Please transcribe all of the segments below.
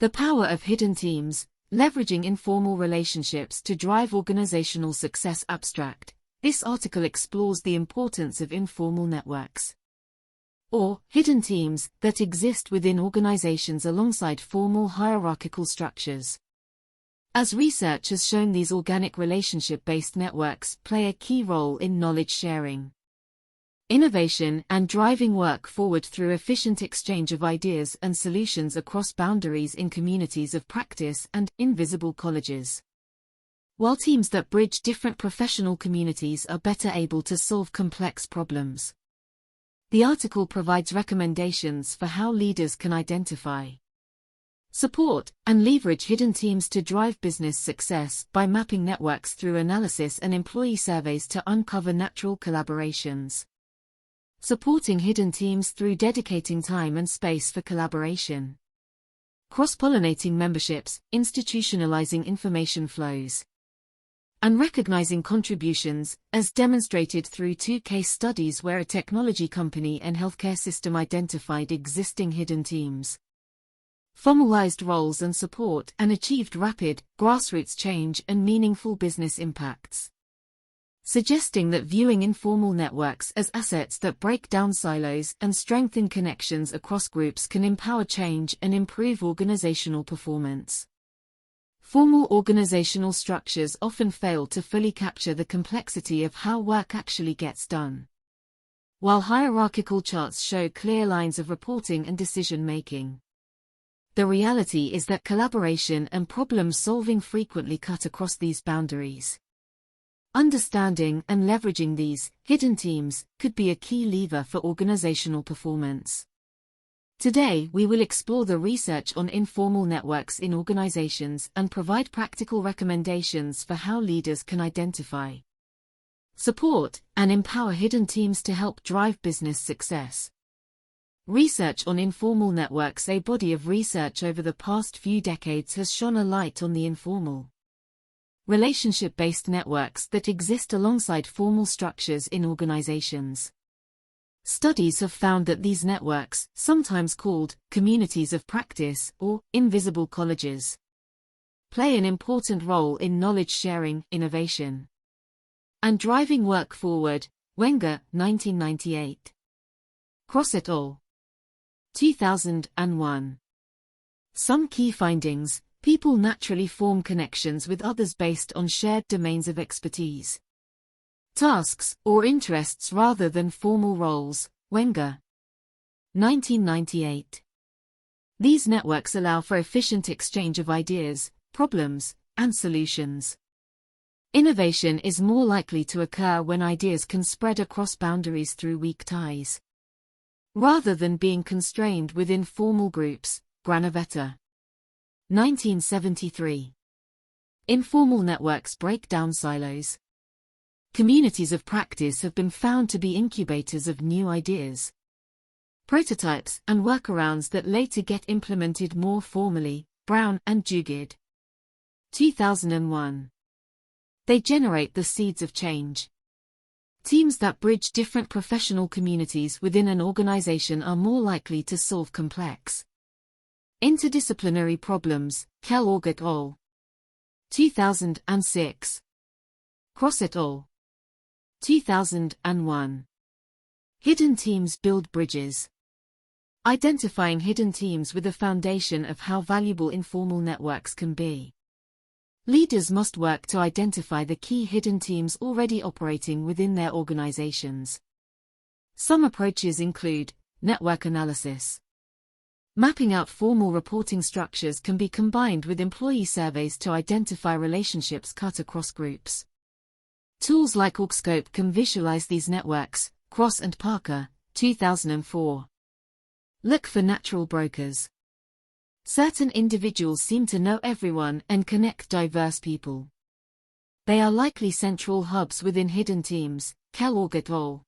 The power of hidden teams, leveraging informal relationships to drive organizational success. Abstract. This article explores the importance of informal networks, or hidden teams, that exist within organizations alongside formal hierarchical structures. As research has shown, these organic relationship-based networks play a key role in knowledge sharing, innovation, and driving work forward through efficient exchange of ideas and solutions across boundaries in communities of practice and invisible colleges. While teams that bridge different professional communities are better able to solve complex problems, the article provides recommendations for how leaders can identify, support, and leverage hidden teams to drive business success by mapping networks through analysis and employee surveys to uncover natural collaborations. Supporting hidden teams through dedicating time and space for collaboration. Cross-pollinating memberships, institutionalizing information flows, and recognizing contributions, as demonstrated through 2 case studies where a technology company and healthcare system identified existing hidden teams, formalized roles and support, and achieved rapid, grassroots change and meaningful business impacts. Suggesting that viewing informal networks as assets that break down silos and strengthen connections across groups can empower change and improve organizational performance. Formal organizational structures often fail to fully capture the complexity of how work actually gets done, while hierarchical charts show clear lines of reporting and decision-making. The reality is that collaboration and problem-solving frequently cut across these boundaries. Understanding and leveraging these hidden teams could be a key lever for organizational performance. Today, we will explore the research on informal networks in organizations and provide practical recommendations for how leaders can identify, support, and empower hidden teams to help drive business success. Research on informal networks. A body of research over the past few decades has shone a light on the informal, relationship-based networks that exist alongside formal structures in organizations. Studies have found that these networks, sometimes called communities of practice or invisible colleges, play an important role in knowledge sharing, innovation, and driving work forward. Wenger, 1998. Cross et al. 2001. Some key findings. People naturally form connections with others based on shared domains of expertise, tasks, or interests rather than formal roles. Wenger, 1998. These networks allow for efficient exchange of ideas, problems, and solutions. Innovation is more likely to occur when ideas can spread across boundaries through weak ties, rather than being constrained within formal groups. Granavetta, 1973. Informal networks break down silos. Communities of practice have been found to be incubators of new ideas, prototypes, and workarounds that later get implemented more formally. Brown and Jugid, 2001. They generate the seeds of change. Teams that bridge different professional communities within an organization are more likely to solve complex, interdisciplinary problems. Kellogg et al. 2006. Cross et al. 2001. Hidden teams build bridges. Identifying hidden teams with a foundation of how valuable informal networks can be. Leaders must work to identify the key hidden teams already operating within their organizations. Some approaches include network analysis. Mapping out formal reporting structures can be combined with employee surveys to identify relationships cut across groups. Tools like Orgscope can visualize these networks. Cross and Parker, 2004. Look for natural brokers. Certain individuals seem to know everyone and connect diverse people. They are likely central hubs within hidden teams. Kellogg et al.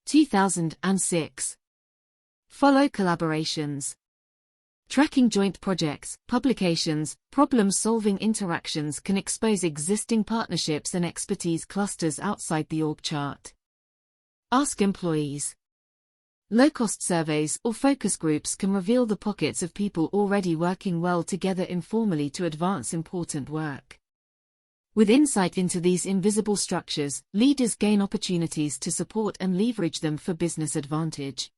2006. Follow collaborations. Tracking joint projects, publications, problem-solving interactions can expose existing partnerships and expertise clusters outside the org chart. Ask employees. Low-cost surveys or focus groups can reveal the pockets of people already working well together informally to advance important work. With insight into these invisible structures, leaders gain opportunities to support and leverage them for business advantage.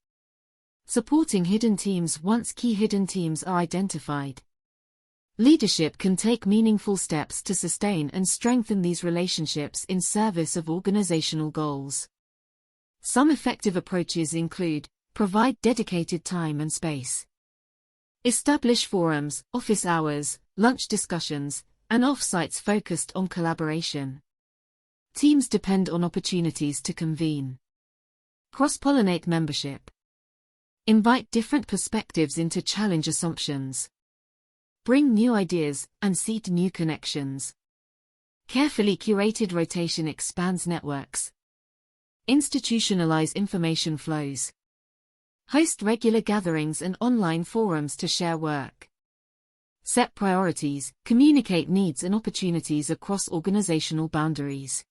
Supporting hidden teams. Once key hidden teams are identified, leadership can take meaningful steps to sustain and strengthen these relationships in service of organizational goals. Some effective approaches include: provide dedicated time and space, establish forums, office hours, lunch discussions, and off-sites focused on collaboration. Teams depend on opportunities to convene. Cross-pollinate membership. Invite different perspectives into challenge assumptions. Bring new ideas and seed new connections. Carefully curated rotation expands networks. Institutionalize information flows. Host regular gatherings and online forums to share work. Set priorities, communicate needs and opportunities across organizational boundaries.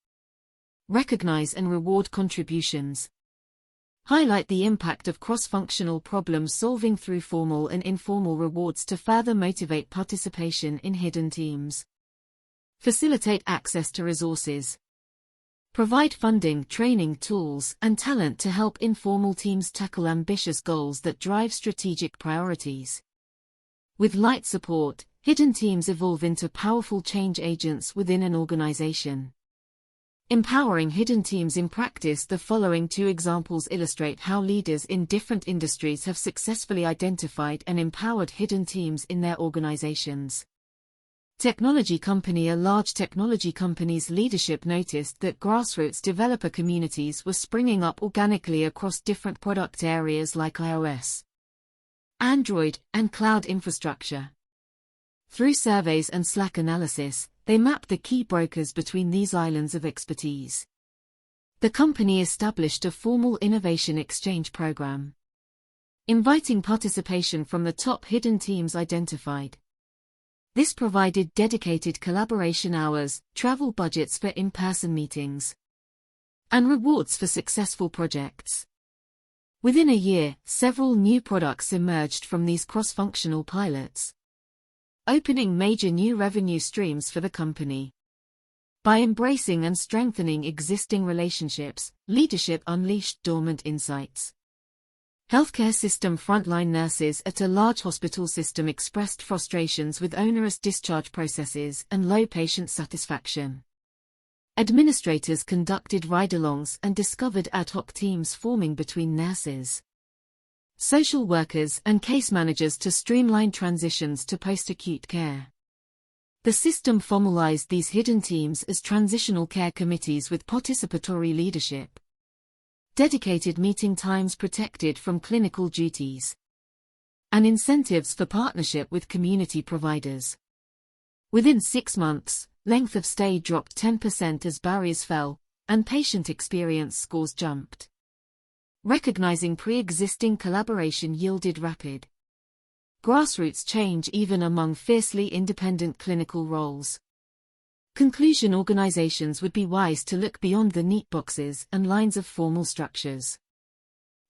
Recognize and reward contributions. Highlight the impact of cross-functional problem solving through formal and informal rewards to further motivate participation in hidden teams. Facilitate access to resources. Provide funding, training, tools, and talent to help informal teams tackle ambitious goals that drive strategic priorities. With light support, hidden teams evolve into powerful change agents within an organization. Empowering hidden teams in practice. The following two examples illustrate how leaders in different industries have successfully identified and empowered hidden teams in their organizations. Technology company. A large technology company's leadership noticed that grassroots developer communities were springing up organically across different product areas like iOS, Android, and cloud infrastructure. Through surveys and Slack analysis, they mapped the key brokers between these islands of expertise. The company established a formal innovation exchange program, inviting participation from the top hidden teams identified. This provided dedicated collaboration hours, travel budgets for in-person meetings, and rewards for successful projects. Within a year, several new products emerged from these cross-functional pilots, opening major new revenue streams for the company. By embracing and strengthening existing relationships, leadership unleashed dormant insights. Healthcare system. Frontline nurses at a large hospital system expressed frustrations with onerous discharge processes and low patient satisfaction. Administrators conducted ride-alongs and discovered ad hoc teams forming between nurses, social workers, and case managers to streamline transitions to post-acute care. The system formalized these hidden teams as transitional care committees with participatory leadership, dedicated meeting times protected from clinical duties, and incentives for partnership with community providers. Within 6 months, length of stay dropped 10% as barriers fell, and patient experience scores jumped. Recognizing pre-existing collaboration yielded rapid grassroots change even among fiercely independent clinical roles. Conclusion. Organizations would be wise to look beyond the neat boxes and lines of formal structures.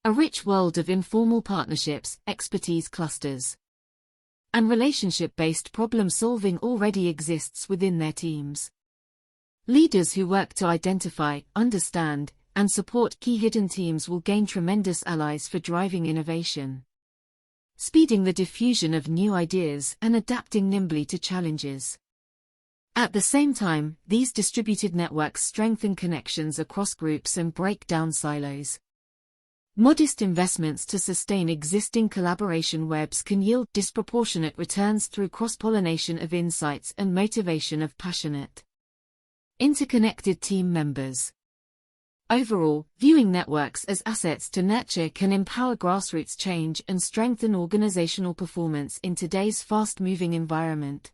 A rich world of informal partnerships, expertise clusters, and relationship-based problem-solving already exists within their teams. Leaders who work to identify, understand, and support key hidden teams will gain tremendous allies for driving innovation, speeding the diffusion of new ideas and adapting nimbly to challenges. At the same time, these distributed networks strengthen connections across groups and break down silos. Modest investments to sustain existing collaboration webs can yield disproportionate returns through cross-pollination of insights and motivation of passionate, interconnected team members. Overall, viewing networks as assets to nurture can empower grassroots change and strengthen organizational performance in today's fast-moving environment.